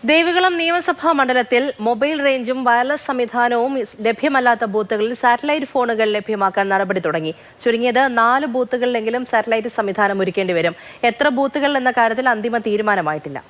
ദേവികുളം നിയമസഭാ മണ്ഡലത്തിൽ mobile റേഞ്ചും wireless സംവിധാനവും ലഭ്യമല്ലാത്ത ബൂത്തുകളിൽ സാറ്റലൈറ്റ് ഫോണുകൾ ലഭ്യമാക്കാൻ നടപടി തുടങ്ങി. ചുരുങ്ങിയത് 4 ബൂത്തുകളിലെങ്കിലും സാറ്റലൈറ്റ് സംവിധാനം ഒരുക്കേണ്ടി വരും. എത്ര ബൂത്തുകൾ എന്ന കാര്യത്തിൽ അന്തിമ തീരുമാനമായിട്ടില്ല.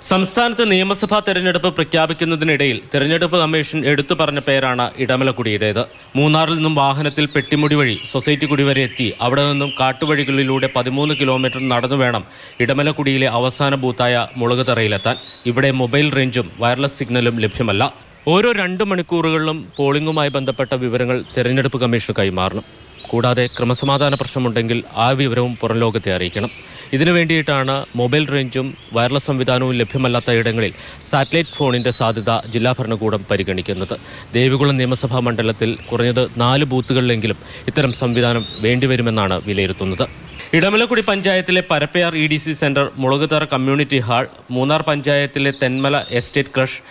സംസ്ഥാനത്ത് നിയമസഭാ തെരഞ്ഞെടുപ്പ് പ്രഖ്യാപിക്കുന്നതിനിടയിൽ തെരഞ്ഞെടുപ്പ് കമ്മീഷൻ എടുത്തു പറഞ്ഞ പേരാണ് ഇടമലക്കുടിയുടേത്. മൂന്നാറിൽ നിന്നും വാഹനത്തിൽ പെട്ടിമുടി വഴി സൊസൈറ്റി കുടി വരെ എത്തി അവിടെ നിന്നും കാട്ടുവഴികളിലൂടെ 13 കിലോമീറ്റർ നടന്നു വേണം ഇടമലക്കുടിയിലെ അവസാന ബൂത്തായ മുളകുതറയിലെത്താൻ. ഇവിടെ മൊബൈൽ റേഞ്ചും വയർലെസ് സിഗ്നലും ലഭ്യമല്ല. ഓരോ 2 മണിക്കൂറുകളിലും പോളിംഗുമായി ബന്ധപ്പെട്ട വിവരങ്ങൾ തെരഞ്ഞെടുപ്പ് കമ്മീഷന് കൈമാറണം. കൂടാതെ ക്രമസമാധാന പ്രശ്നമുണ്ടെങ്കിൽ ആ വിവരവും പുറം ലോകത്തെ അറിയിക്കണം. ഇതിനു വേണ്ടിയിട്ടാണ് മൊബൈൽ റേഞ്ചും വയർലെസ് സംവിധാനവും ലഭ്യമല്ലാത്ത ഇടങ്ങളിൽ സാറ്റലൈറ്റ് ഫോണിൻ്റെ സാധ്യത ജില്ലാ ഭരണകൂടം പരിഗണിക്കുന്നത്. ദേവികുളം നിയമസഭാ മണ്ഡലത്തിൽ കുറഞ്ഞത് 4 ബൂത്തുകളിലെങ്കിലും ഇത്തരം സംവിധാനം വേണ്ടിവരുമെന്നാണ് വിലയിരുത്തുന്നത്. ഇടമലക്കുടി പഞ്ചായത്തിലെ Parappayar EDC centre, Mulakuthara community hall, Munnar പഞ്ചായത്തിലെ തെന്മല എസ്റ്റേറ്റ് ക്രഷ്,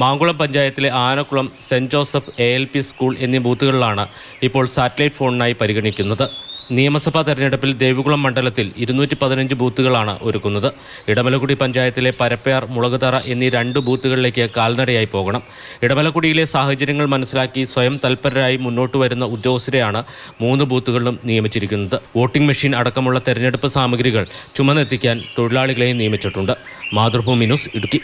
മാങ്കുളം പഞ്ചായത്തിലെ Anakkulam saint Joseph ALP school എന്നീ ബൂത്തുകളിലാണ് ഇപ്പോൾ സാറ്റലൈറ്റ് ഫോണിനായി പരിഗണിക്കുന്നത്. നിയമസഭാ തെരഞ്ഞെടുപ്പിൽ ദേവികുളം മണ്ഡലത്തിൽ 215 ബൂത്തുകളാണ് ഒരുക്കുന്നത്. ഇടമലക്കുടി പഞ്ചായത്തിലെ പരപ്പയാർ, മുളകുതറ എന്നീ 2 ബൂത്തുകളിലേക്ക് കാൽനടയായി പോകണം. ഇടമലക്കുടിയിലെ സാഹചര്യങ്ങൾ മനസ്സിലാക്കി സ്വയം തൽപരരായി മുന്നോട്ട് വരുന്ന ഉദ്യോഗസ്ഥരെയാണ് 3 ബൂത്തുകളിലും നിയമിച്ചിരിക്കുന്നത്. വോട്ടിംഗ് മെഷീൻ അടക്കമുള്ള തെരഞ്ഞെടുപ്പ് സാമഗ്രികൾ ചുമന്നെത്തിക്കാൻ തൊഴിലാളികളെയും നിയമിച്ചിട്ടുണ്ട്. മാതൃഭൂമി ന്യൂസ്, ഇടുക്കി.